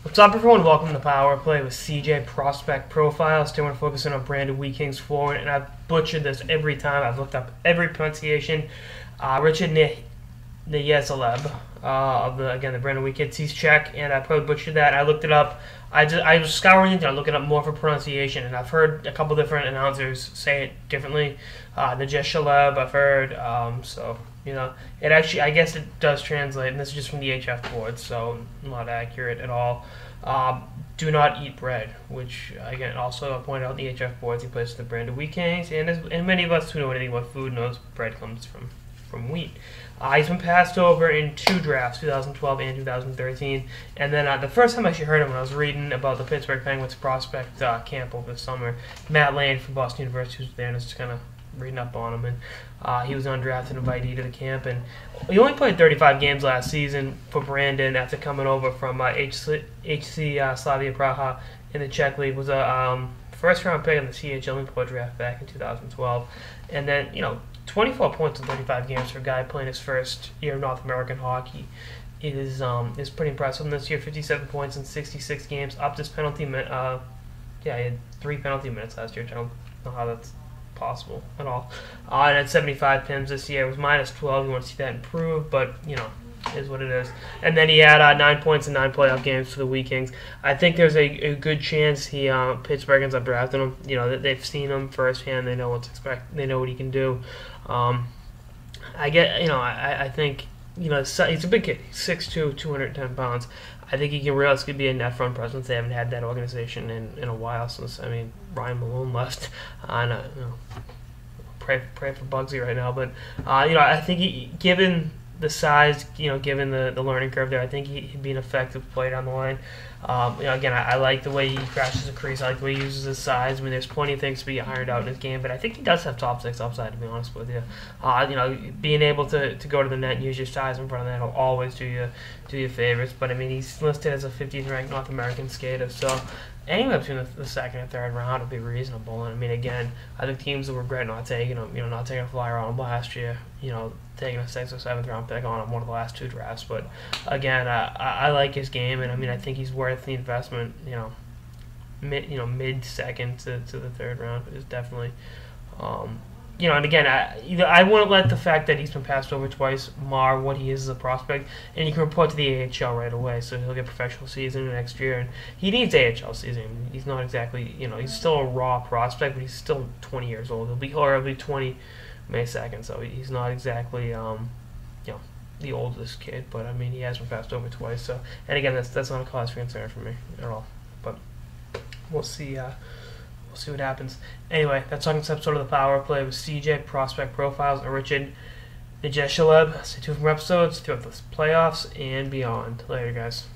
What's up, everyone? Welcome to Power Play with CJ Prospect Profiles. Today we're focusing on Brandon Wheat Kings forward, and I've butchered this every time. I've looked up every pronunciation. Richard Nejezchleb, of the Brandon Wheat Kings. He's Czech, and I probably butchered that. I looked it up. I was scouring it, looking up more for pronunciation, and I've heard a couple different announcers say it differently. Nejezchleb, I've heard. It actually, I guess it does translate, and this is just from the HF board, so not accurate at all. Do not eat bread, which again also pointed out in the HF boards. He plays for the Brandon Wheat Kings, and many of us who know anything about food knows bread comes from wheat. He's been passed over in 2 drafts, 2012 and 2013. And then the first time I actually heard him when I was reading about the Pittsburgh Penguins prospect camp over the summer, Matt Lane from Boston University was there and just kind of reading up on him. And he was undrafted invitee to the camp. And he only played 35 games last season for Brandon after coming over from HC Slavia Praha in the Czech League. Was a first-round pick in the CHL import draft back in 2012. And then, 24 points in 35 games for a guy playing his first year of North American hockey is pretty impressive. And this year, 57 points in 66 games, upped his penalty minute. He had 3 penalty minutes last year, which I don't know how that's possible at all. And at 75 PIMs this year. It was minus 12. You want to see that improve, but, is what it is. And then he had 9 points in 9 playoff games for the Wheat Kings. I think there's a good chance Pittsburgh ends up drafting him. They've seen him firsthand. They know what to expect. They know what he can do. I think he's a big kid. He's 6'2", 210 pounds. I think he can realistically be a net front presence. They haven't had that organization in a while since Ryan Malone left. Pray for Bugsy right now, but I think given the size, given the learning curve there, I think he'd be an effective player down the line. I like the way he crashes the crease. I like the way he uses his size. There's plenty of things to be ironed out in his game, but I think he does have top 6 upside, to be honest with you. Being able to go to the net and use your size in front of that will always do you favors. But he's listed as a 50th ranked North American skater, so anywhere between the second and third round would be reasonable. And again, I think teams will regret not taking him. Not taking a flyer on him last year. Taking a 6th or 7th round pick on him one of the last 2 drafts. But again, I like his game, and I think he's worth the investment. Mid second to the 3rd round is definitely. And again, I wouldn't let the fact that he's been passed over twice mar what he is as a prospect. And you can report to the AHL right away, so he'll get professional season next year. And he needs AHL season. He's not exactly, he's still a raw prospect, but he's still 20 years old. He'll be 20 May 2nd, so he's not exactly, the oldest kid. But he has been passed over twice. So, and again, that's not a cause for concern for me at all. But we'll see. We'll see what happens. Anyway, that's all this episode of the Power Play with CJ Prospect Profiles and Richard Nejezchleb. Stay tuned for more episodes throughout the playoffs and beyond. Later, guys.